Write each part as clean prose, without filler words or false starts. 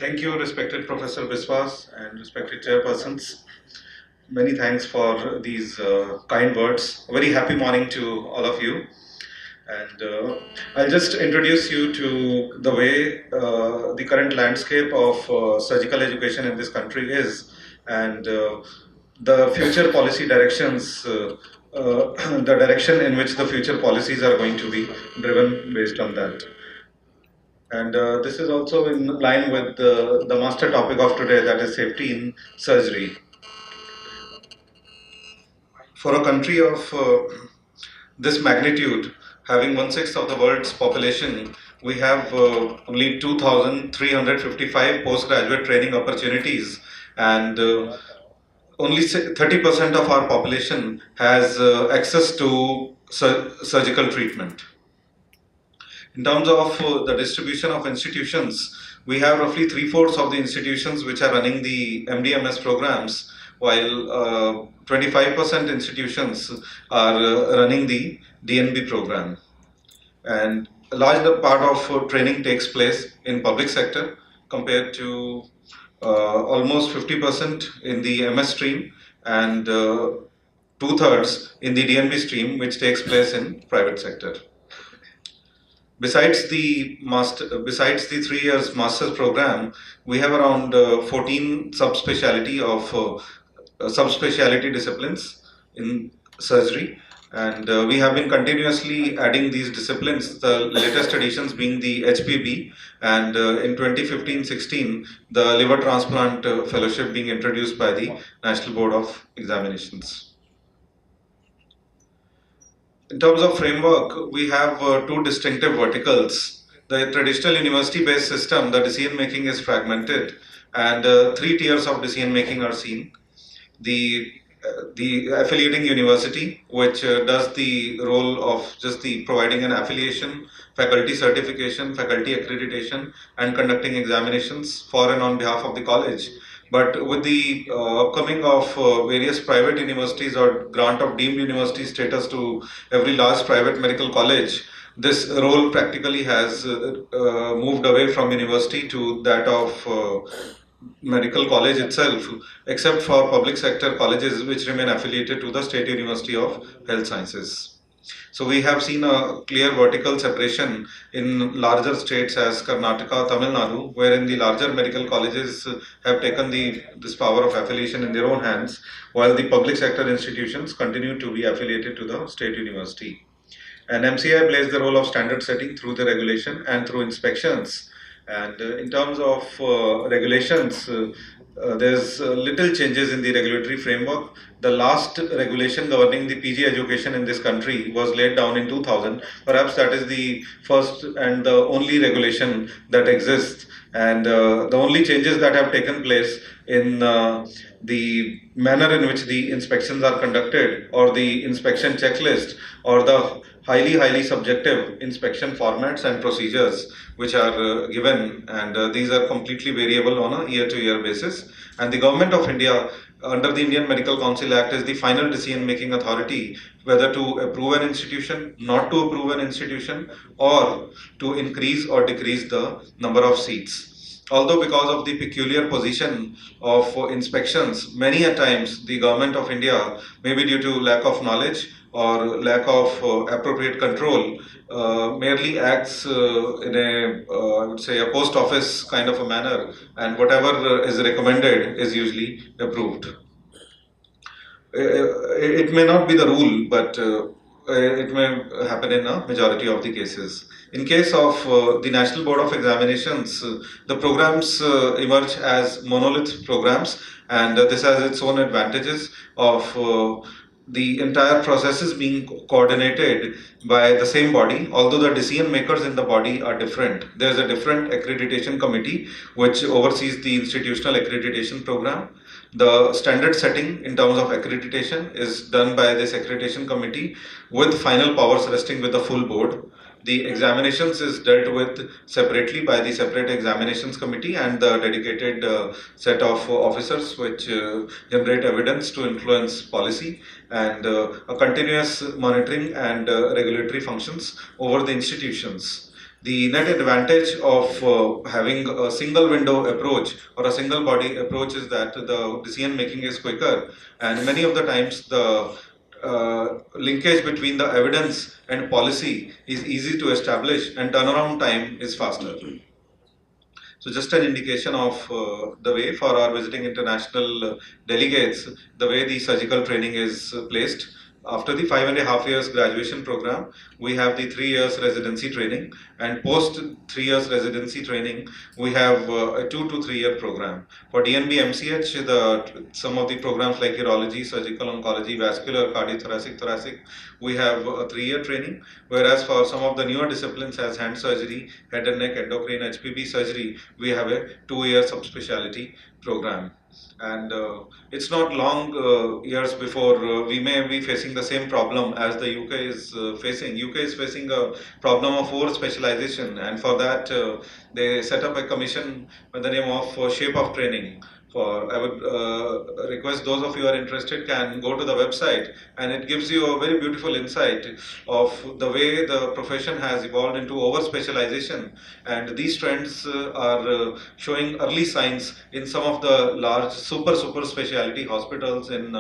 Thank you, respected Professor Biswas and respected chairpersons. Many thanks for these kind words. A very happy morning to all of you. And I'll just introduce you to the way the current landscape of surgical education in this country is, and the future policy directions, the direction in which the future policies are going to be driven based on that. And this is also in line with the master topic of today, that is safety in surgery. For a country of this magnitude, having one-sixth of the world's population, we have only 2,355 postgraduate training opportunities, and only 30% of our population has access to surgical treatment. In terms of the distribution of institutions, we have roughly three-fourths of the institutions which are running the MDMS programs, while 25% institutions are running the DNB program. And a large part of training takes place in public sector compared to almost 50% in the MS stream and two-thirds in the DNB stream, which takes place in private sector. Besides the 3 years master's program, we have around 14 subspecialty disciplines in surgery, and we have been continuously adding these disciplines. The latest additions being the HPB, and in 2015-16, the liver transplant fellowship being introduced by the National Board of Examinations. In terms of framework, we have two distinctive verticals. The traditional university-based system, the decision making is fragmented, and three tiers of decision making are seen. The affiliating university, which does the role of just the providing an affiliation, faculty certification, faculty accreditation, and conducting examinations for and on behalf of the college. But with the upcoming of various private universities or grant of deemed university status to every large private medical college, this role practically has moved away from university to that of medical college itself, except for public sector colleges which remain affiliated to the State University of Health Sciences. So we have seen a clear vertical separation in larger states as Karnataka, Tamil Nadu, wherein the larger medical colleges have taken this power of affiliation in their own hands, while the public sector institutions continue to be affiliated to the state university. And MCI plays the role of standard setting through the regulation and through inspections. And in terms of regulations, there's little changes in the regulatory framework. The last regulation governing the PG education in this country was laid down in 2000. Perhaps that is the first and the only regulation that exists. And the only changes that have taken place in the manner in which the inspections are conducted, or the inspection checklist, or the highly subjective inspection formats and procedures which are given, and these are completely variable on a year-to-year basis. And the Government of India, under the Indian Medical Council Act, is the final decision-making authority whether to approve an institution, not to approve an institution, or to increase or decrease the number of seats. Although because of the peculiar position of inspections, many a times the Government of India, maybe due to lack of knowledge or lack of appropriate control, merely acts in I would say, a post office kind of a manner, and whatever is recommended is usually approved. It may not be the rule, but it may happen in a majority of the cases. In case of the National Board of Examinations, the programs emerge as monolith programs, and this has its own advantages of the entire process is being coordinated by the same body, although the decision makers in the body are different. There's a different accreditation committee which oversees the institutional accreditation program. The standard setting in terms of accreditation is done by this accreditation committee with final powers resting with the full board. The examinations is dealt with separately by the separate examinations committee and the dedicated set of officers which generate evidence to influence policy, and a continuous monitoring and regulatory functions over the institutions. The net advantage of having a single window approach or a single body approach is that the decision making is quicker, and many of the times the linkage between the evidence and policy is easy to establish, and turnaround time is faster. So just an indication of the way for our visiting international delegates, the way the surgical training is placed. After the 5.5 years graduation program, we have the 3 years residency training, and post 3 years residency training, we have a 2 to 3 year program. For DNB MCH, some of the programs like urology, surgical oncology, vascular, cardiothoracic, thoracic, we have a 3 year training. Whereas for some of the newer disciplines as hand surgery, head and neck, endocrine, HPB surgery, we have a 2 year subspecialty program. And it's not long years before we may be facing the same problem as the UK is facing. UK is facing a problem of over specialization, and for that they set up a commission by the name of Shape of Training. I would request those of you who are interested can go to the website, and it gives you a very beautiful insight of the way the profession has evolved into over specialization, and these trends are showing early signs in some of the large super specialty hospitals in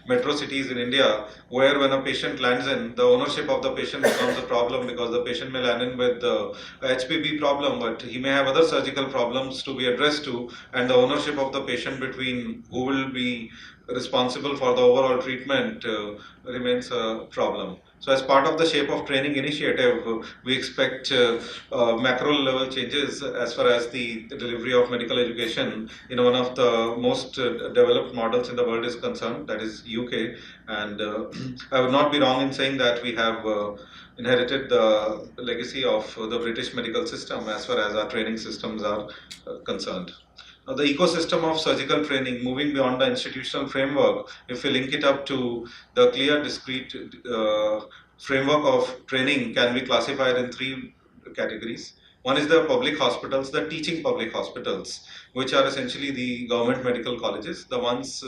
metro cities in India, where when a patient lands in, the ownership of the patient becomes a problem, because the patient may land in with HPB problem, but he may have other surgical problems to be addressed to, and the ownership of the patient between who will be responsible for the overall treatment remains a problem. So as part of the Shape of Training initiative, we expect macro level changes as far as the delivery of medical education in one of the most developed models in the world is concerned, that is UK. And I would not be wrong in saying that we have inherited the legacy of the British medical system as far as our training systems are concerned. Now, the ecosystem of surgical training, moving beyond the institutional framework, if we link it up to the clear, discrete framework of training, can be classified in three categories. One is the public hospitals, the teaching public hospitals, which are essentially the government medical colleges, the ones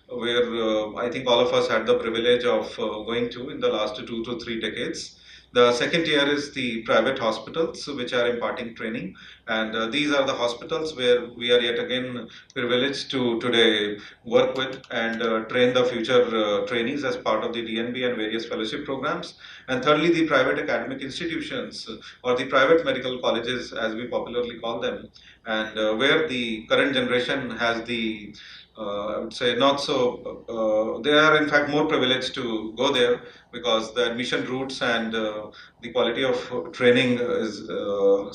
where I think all of us had the privilege of going to in the last 2 to 3 decades. The second tier is the private hospitals, which are imparting training, and these are the hospitals where we are yet again privileged to today work with and train the future trainees as part of the DNB and various fellowship programs. And thirdly, the private academic institutions or the private medical colleges, as we popularly call them, and where the current generation has the I would say not so, they are in fact more privileged to go there, because the admission routes and the quality of training is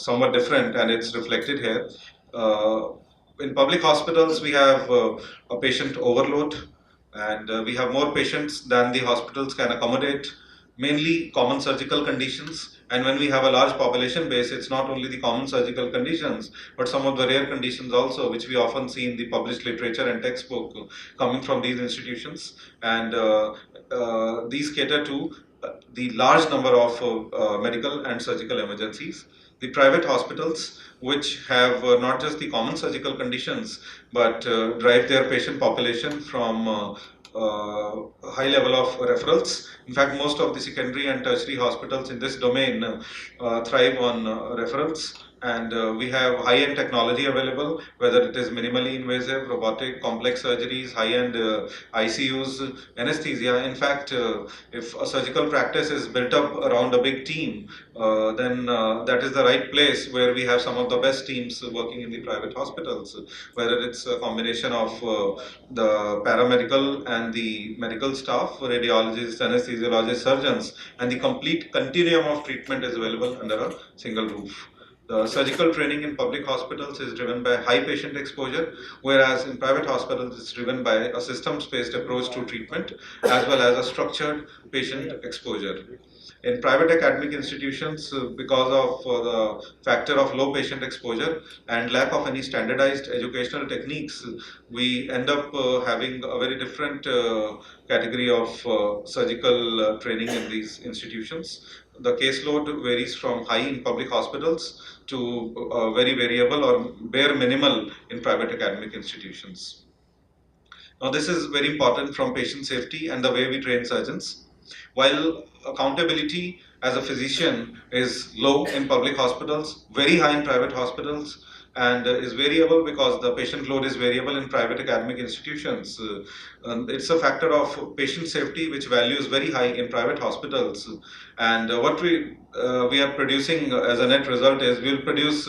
somewhat different, and it's reflected here. Uh, in public hospitals, we have a patient overload, and we have more patients than the hospitals can accommodate, mainly common surgical conditions. And when we have a large population base, it's not only the common surgical conditions, but some of the rare conditions also, which we often see in the published literature and textbook coming from these institutions. And these cater to the large number of medical and surgical emergencies. The private hospitals, which have not just the common surgical conditions, but drive their patient population from high level of referrals. In fact, most of the secondary and tertiary hospitals in this domain thrive on referrals. And we have high-end technology available, whether it is minimally invasive, robotic, complex surgeries, high-end ICUs, anesthesia. In fact, if a surgical practice is built up around a big team, then that is the right place where we have some of the best teams working in the private hospitals, whether it's a combination of the paramedical and the medical staff, radiologists, anesthesiologists, surgeons, and the complete continuum of treatment is available under a single roof. The surgical training in public hospitals is driven by high patient exposure, whereas in private hospitals it's driven by a systems-based approach to treatment as well as a structured patient exposure. In private academic institutions, because of the factor of low patient exposure and lack of any standardized educational techniques, we end up having a very different category of surgical training in these institutions. The caseload varies from high in public hospitals to very variable or bare minimal in private academic institutions. Now, this is very important from patient safety and the way we train surgeons. While accountability as a physician is low in public hospitals, very high in private hospitals, and is variable because the patient load is variable in private academic institutions. It's a factor of patient safety, which value is very high in private hospitals. And what we are producing as a net result is we'll produce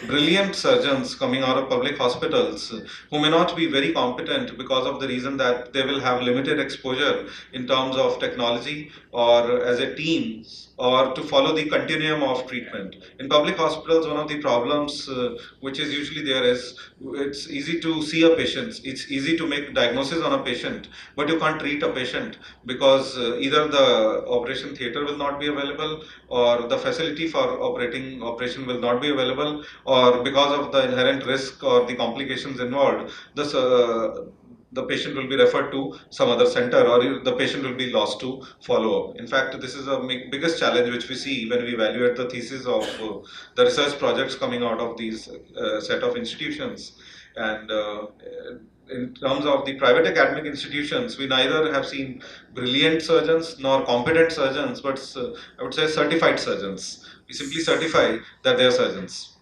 brilliant surgeons coming out of public hospitals who may not be very competent because of the reason that they will have limited exposure in terms of technology or as a team or to follow the continuum of treatment. In public hospitals, one of the problems which is usually there is it's easy to see a patient, it's easy to make diagnosis on a patient, but you can't treat a patient because either the operation theater will not be available or the facility for operating operation will not be available, or because of the inherent risk or the complications involved, the patient will be referred to some other center or the patient will be lost to follow up. In fact, this is a biggest challenge which we see when we evaluate the thesis of the research projects coming out of these set of institutions. And in terms of the private academic institutions, we neither have seen brilliant surgeons nor competent surgeons, but I would say certified surgeons. We simply certify that they are surgeons.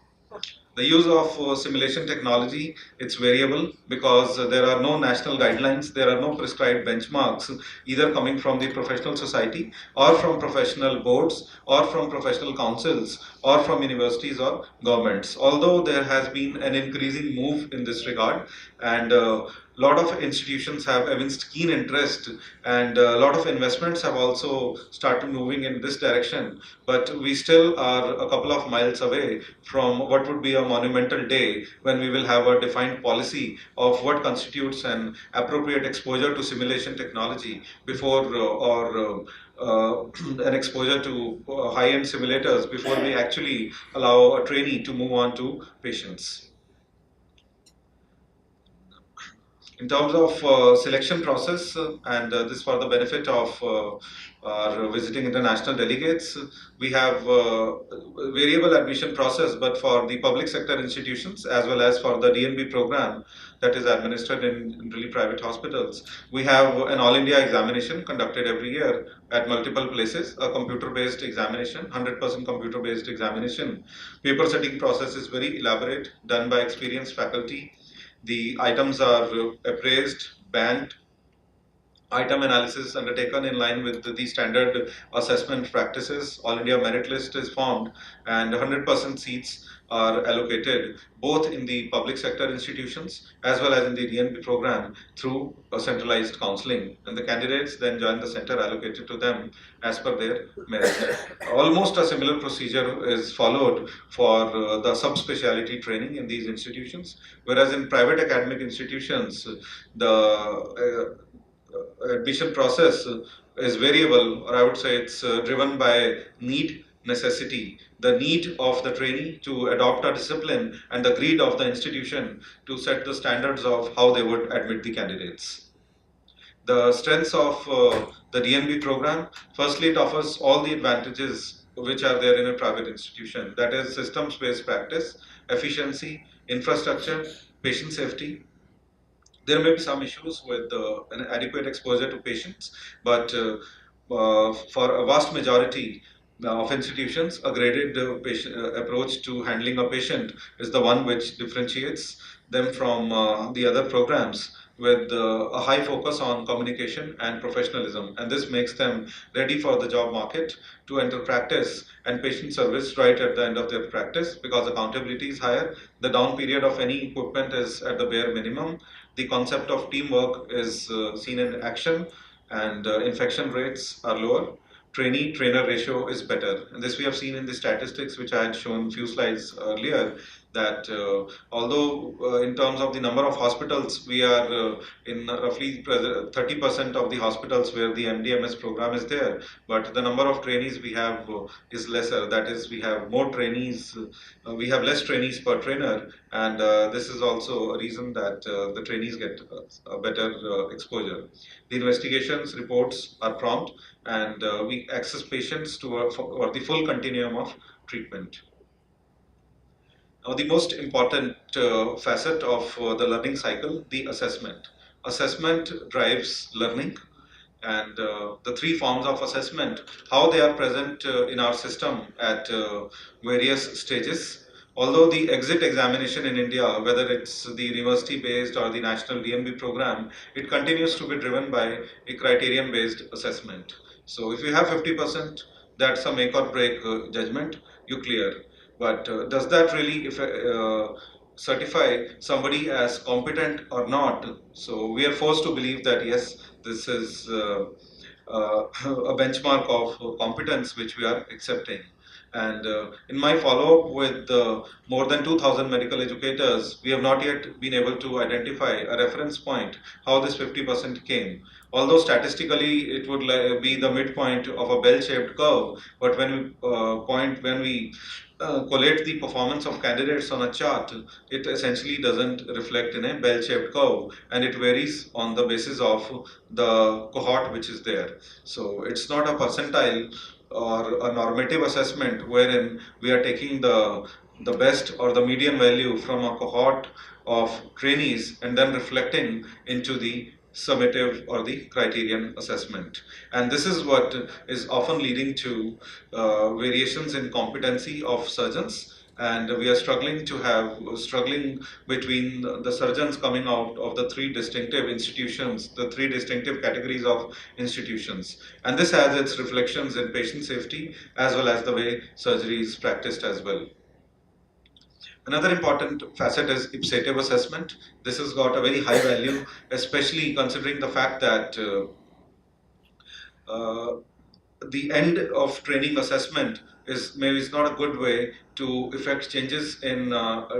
The use of simulation technology, it's variable because there are no national guidelines, there are no prescribed benchmarks, either coming from the professional society or from professional boards or from professional councils or from universities or governments. Although there has been an increasing move in this regard, and lot of institutions have evinced keen interest, and a lot of investments have also started moving in this direction, but we still are a couple of miles away from what would be a monumental day when we will have a defined policy of what constitutes an appropriate exposure to simulation technology before an exposure to high-end simulators before we actually allow a trainee to move on to patients. In terms of selection process, and this for the benefit of our visiting international delegates, we have variable admission process, but for the public sector institutions as well as for the DNB program that is administered in really private hospitals, we have an all India examination conducted every year at multiple places, a computer-based examination, 100% computer-based examination. Paper setting process is very elaborate, done by experienced faculty. The items are appraised, banked, item analysis undertaken in line with the standard assessment practices. All India merit list is formed, and 100% seats are allocated both in the public sector institutions as well as in the DNP program through a centralized counseling. And the candidates then join the center allocated to them as per their merit. Almost a similar procedure is followed for the subspecialty training in these institutions, whereas in private academic institutions, the admission process is variable, or I would say it's driven by need, necessity, the need of the trainee to adopt a discipline, and the greed of the institution to set the standards of how they would admit the candidates. The strengths of the DNB program, firstly, it offers all the advantages which are there in a private institution, that is systems-based practice, efficiency, infrastructure, patient safety. There may be some issues with an adequate exposure to patients, but for a vast majority of institutions, a graded patient, approach to handling a patient is the one which differentiates them from the other programs with a high focus on communication and professionalism. And this makes them ready for the job market to enter practice and patient service right at the end of their practice, because accountability is higher. The down period of any equipment is at the bare minimum. The concept of teamwork is seen in action, and infection rates are lower. Trainee trainer ratio is better, and this we have seen in the statistics which I had shown a few slides earlier, that although in terms of the number of hospitals, we are in roughly 30% of the hospitals where the MDMS program is there, but the number of trainees we have is lesser. That is, we have more trainees, we have less trainees per trainer, and this is also a reason that the trainees get a better exposure. The investigations reports are prompt, and we access patients to for the full continuum of treatment. Now, the most important facet of the learning cycle, the assessment. Assessment drives learning. and the three forms of assessment, how they are present in our system at various stages. Although the exit examination in India, whether it's the university based or the national DNB program, it continues to be driven by a criterion based assessment. So if you have 50%, that's a make or break judgment, you clear. But does that really certify somebody as competent or not? So we are forced to believe that yes, this is a benchmark of competence which we are accepting. And in my follow-up with more than 2,000 medical educators, we have not yet been able to identify a reference point how this 50% came. Although statistically it would be the midpoint of a bell-shaped curve, but when we collate the performance of candidates on a chart, it essentially doesn't reflect in a bell-shaped curve, and it varies on the basis of the cohort which is there. So it's not a percentile or a normative assessment wherein we are taking the best or the median value from a cohort of trainees and then reflecting into the summative or the criterion assessment. And this is what is often leading to variations in competency of surgeons, and we are struggling between the surgeons coming out of the three distinctive institutions, the three distinctive categories of institutions. And this has its reflections in patient safety as well as the way surgery is practiced as well. Another important facet is ipsative assessment. This has got a very high value, especially considering the fact that uh, the end of training assessment is maybe is not a good way to effect changes in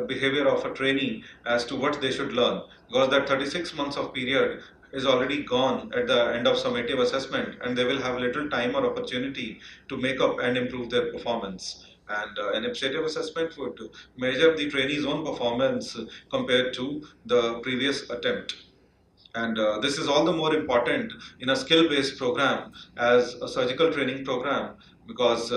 behavior of a trainee as to what they should learn, because that 36 months of period is already gone at the end of summative assessment, and they will have little time or opportunity to make up and improve their performance. And an ipsative assessment would measure the trainee's own performance compared to the previous attempt. And this is all the more important in a skill-based program as a surgical training program, because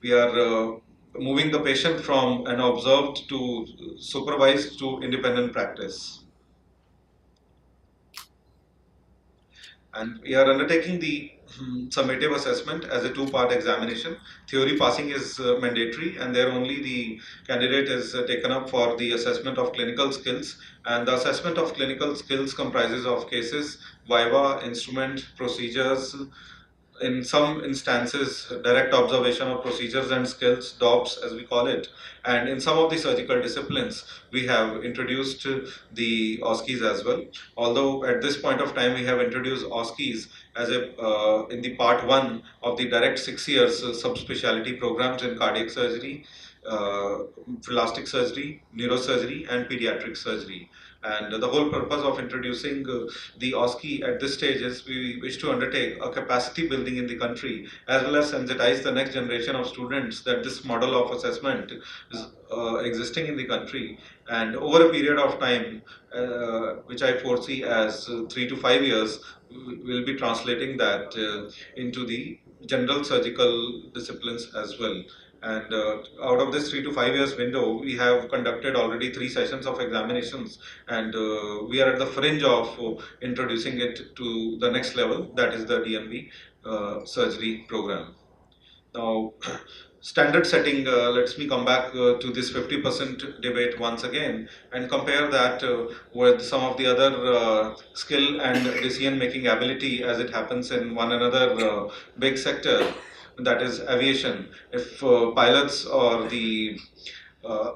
we are moving the patient from an observed to supervised to independent practice. And we are undertaking the summative assessment as a two-part examination. Theory passing is mandatory, and there only the candidate is taken up for the assessment of clinical skills. And the assessment of clinical skills comprises of cases, viva, instrument, procedures, in some instances, direct observation of procedures and skills, DOPS as we call it. And in some of the surgical disciplines, we have introduced the OSCEs as well. Although at this point of time, we have introduced OSCEs as a in the part one of the direct 6 years subspecialty programs in cardiac surgery, plastic surgery, neurosurgery, and pediatric surgery. And the whole purpose of introducing the OSCE at this stage is we wish to undertake a capacity building in the country, as well as sensitize the next generation of students that this model of assessment is existing in the country. And over a period of time, which I foresee as 3 to 5 years, we'll be translating that into the general surgical disciplines as well. And out of this 3 to 5 years window, we have conducted already 3 sessions of examinations, and we are at the fringe of introducing it to the next level, that is the DNB surgery program. Now, standard setting, lets me come back to this 50% debate once again and compare that with some of the other skill and decision making ability as it happens in one another big sector, that is aviation. If pilots or the uh,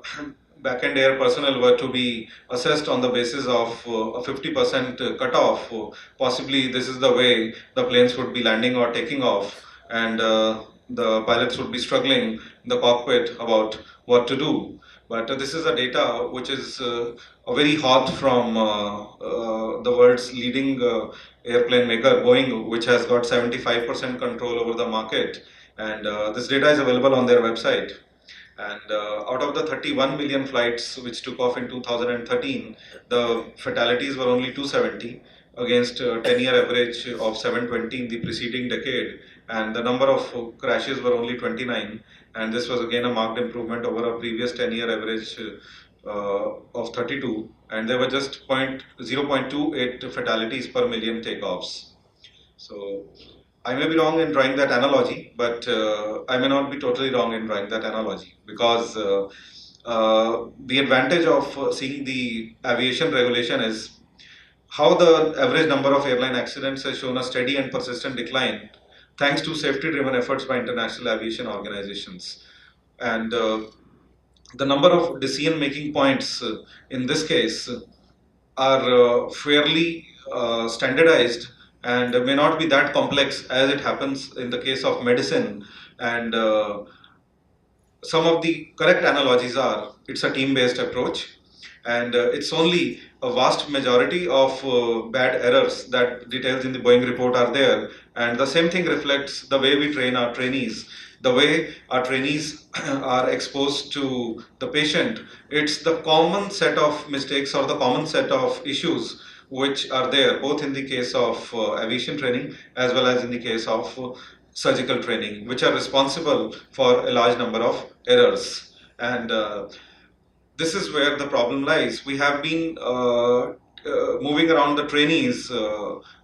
back-end air personnel were to be assessed on the basis of a 50% cutoff, possibly this is the way the planes would be landing or taking off, and the pilots would be struggling in the cockpit about what to do. But this is a data which is a very hot from the world's leading airplane maker, Boeing, which has got 75% control over the market. And this data is available on their website. And out of the 31 million flights which took off in 2013, the fatalities were only 270 against a 10-year average of 720 in the preceding decade. And the number of crashes were only 29. And this was again a marked improvement over a previous 10-year average of 32. And there were just 0.28 fatalities per million takeoffs. So I may be wrong in drawing that analogy, but I may not be totally wrong in drawing that analogy, because the advantage of seeing the aviation regulation is how the average number of airline accidents has shown a steady and persistent decline thanks to safety driven efforts by international aviation organizations. And the number of decision making points in this case are fairly standardized and may not be that complex as it happens in the case of medicine. And some of the correct analogies are it's a team based approach, and it's only a vast majority of bad errors that details in the Boeing report are there. And the same thing reflects the way we train our trainees, the way our trainees are exposed to the patient. It's the common set of mistakes or the common set of issues which are there both in the case of aviation training as well as in the case of surgical training, which are responsible for a large number of errors. And this is where the problem lies. We have been moving around the trainees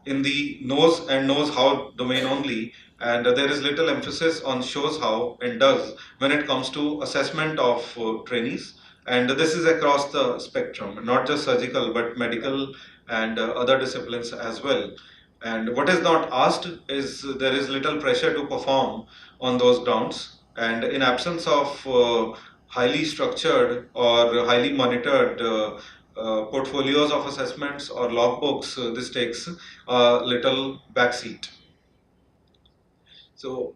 in the knows and knows how domain only, and there is little emphasis on shows how and does when it comes to assessment of trainees. And this is across the spectrum, not just surgical but medical and other disciplines as well. And what is not asked is there is little pressure to perform on those grounds. And in absence of highly structured or highly monitored portfolios of assessments or logbooks, this takes a little backseat. So,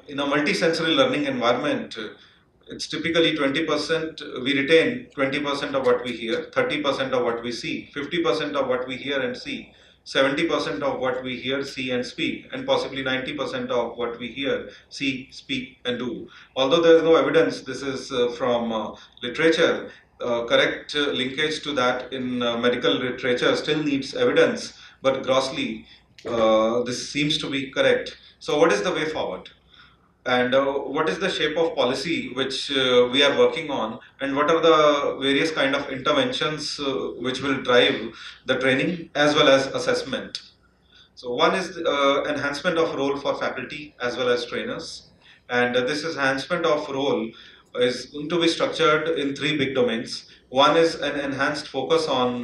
in a multisensory learning environment, it's typically 20%, we retain 20% of what we hear, 30% of what we see, 50% of what we hear and see, 70% of what we hear, see, and speak, and possibly 90% of what we hear, see, speak, and do. Although there is no evidence, this is from literature, correct linkage to that in medical literature still needs evidence, but grossly, this seems to be correct. So, what is the way forward? And what is the shape of policy which we are working on, and what are the various kind of interventions which will drive the training as well as assessment? So one is enhancement of role for faculty as well as trainers, and this enhancement of role is going to be structured in three big domains. One is an enhanced focus on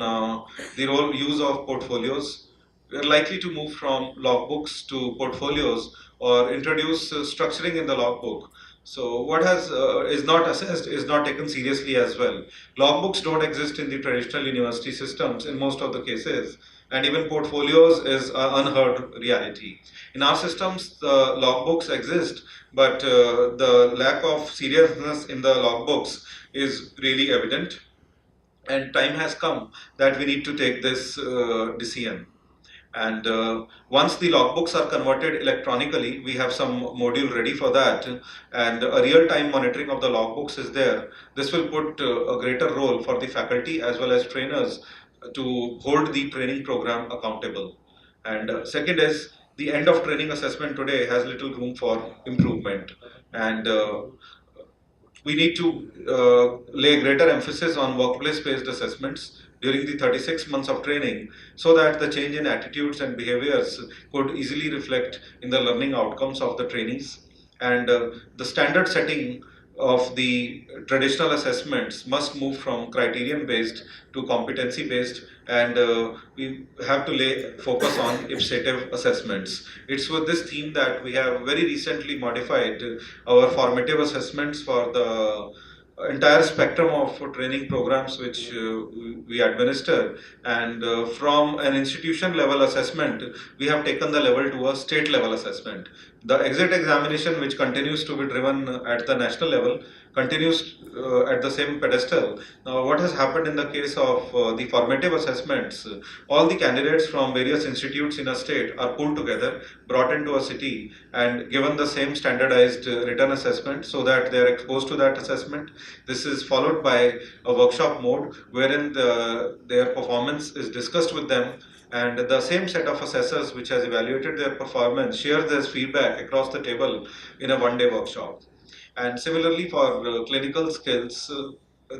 the role use of portfolios. We are likely to move from logbooks to portfolios or introduce structuring in the logbook. So what has is not assessed is not taken seriously as well. Logbooks don't exist in the traditional university systems in most of the cases, and even portfolios is an unheard reality. In our systems, the logbooks exist, but the lack of seriousness in the logbooks is really evident. And time has come that we need to take this decision. And once the logbooks are converted electronically, we have some module ready for that, and a real-time monitoring of the logbooks is there. This will put a greater role for the faculty as well as trainers to hold the training program accountable. And second is the end of training assessment today has little room for improvement, and we need to lay greater emphasis on workplace-based assessments during the 36 months of training so that the change in attitudes and behaviors could easily reflect in the learning outcomes of the trainees. And the standard setting of the traditional assessments must move from criterion based to competency based, and we have to lay focus on ipsative assessments. It's with this theme that we have very recently modified our formative assessments for the entire spectrum of training programs which we administer, and from an institution level assessment we have taken the level to a state level assessment. The exit examination, which continues to be driven at the national level, continues at the same pedestal. Now what has happened in the case of the formative assessments, all the candidates from various institutes in a state are pulled together, brought into a city, and given the same standardized written assessment so that they are exposed to that assessment. This is followed by a workshop mode wherein their performance is discussed with them, and the same set of assessors which has evaluated their performance shares their feedback across the table in a one-day workshop. And similarly for clinical skills,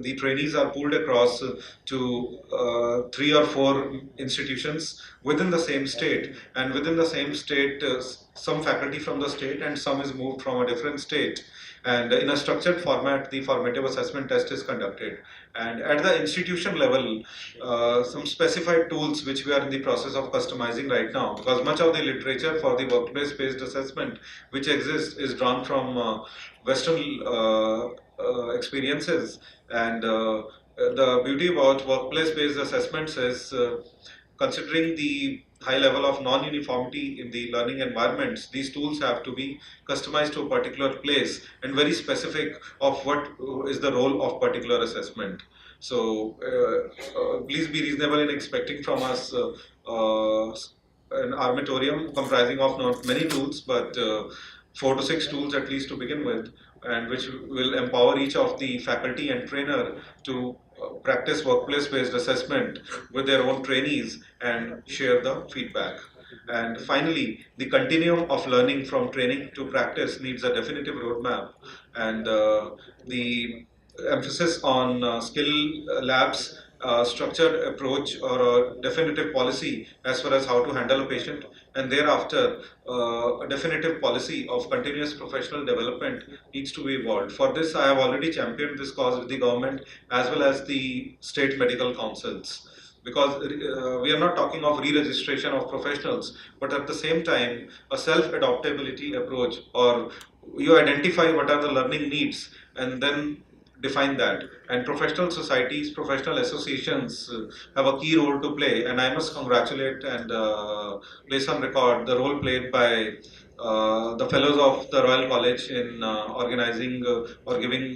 the trainees are pooled across to 3 or 4 institutions within the same state, and within the same state, some faculty from the state and some is moved from a different state. And in a structured format, the formative assessment test is conducted. And at the institution level, some specified tools which we are in the process of customizing right now, because much of the literature for the workplace-based assessment which exists is drawn from Western experiences. And the beauty about workplace-based assessments is considering the high level of non-uniformity in the learning environments, these tools have to be customized to a particular place and very specific of what is the role of particular assessment. So please be reasonable in expecting from us an armatorium comprising of not many tools, but 4 to 6 tools at least to begin with, and which will empower each of the faculty and trainer to practice workplace-based assessment with their own trainees and share the feedback. And finally, the continuum of learning from training to practice needs a definitive roadmap, and the emphasis on skill labs, structured approach or a definitive policy as far as how to handle a patient, and thereafter a definitive policy of continuous professional development needs to be evolved. For this, I have already championed this cause with the government as well as the state medical councils, because we are not talking of re-registration of professionals, but at the same time a self-adaptability approach, or you identify what are the learning needs and then define that. And professional societies, professional associations have a key role to play, and I must congratulate and place on record the role played by the fellows of the Royal College in organizing or giving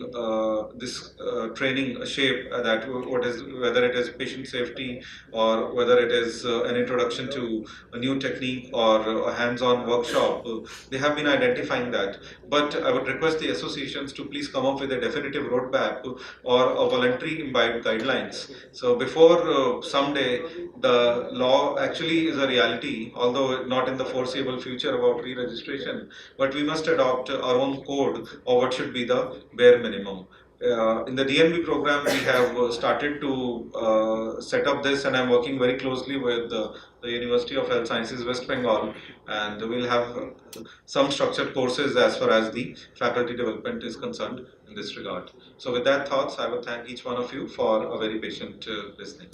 this training a shape, that what is, whether it is patient safety or whether it is an introduction to a new technique or a hands-on workshop, they have been identifying that. But I would request the associations to please come up with a definitive roadmap or a voluntary imbibed guidelines. So before someday the law actually is a reality, although not in the foreseeable future about re-registration, but we must adopt our own code of what should be the bare minimum. In the DNB program, we have started to set up this, and I'm working very closely with the University of Health Sciences West Bengal, and we'll have some structured courses as far as the faculty development is concerned in this regard. So with that thoughts, I would thank each one of you for a very patient listening.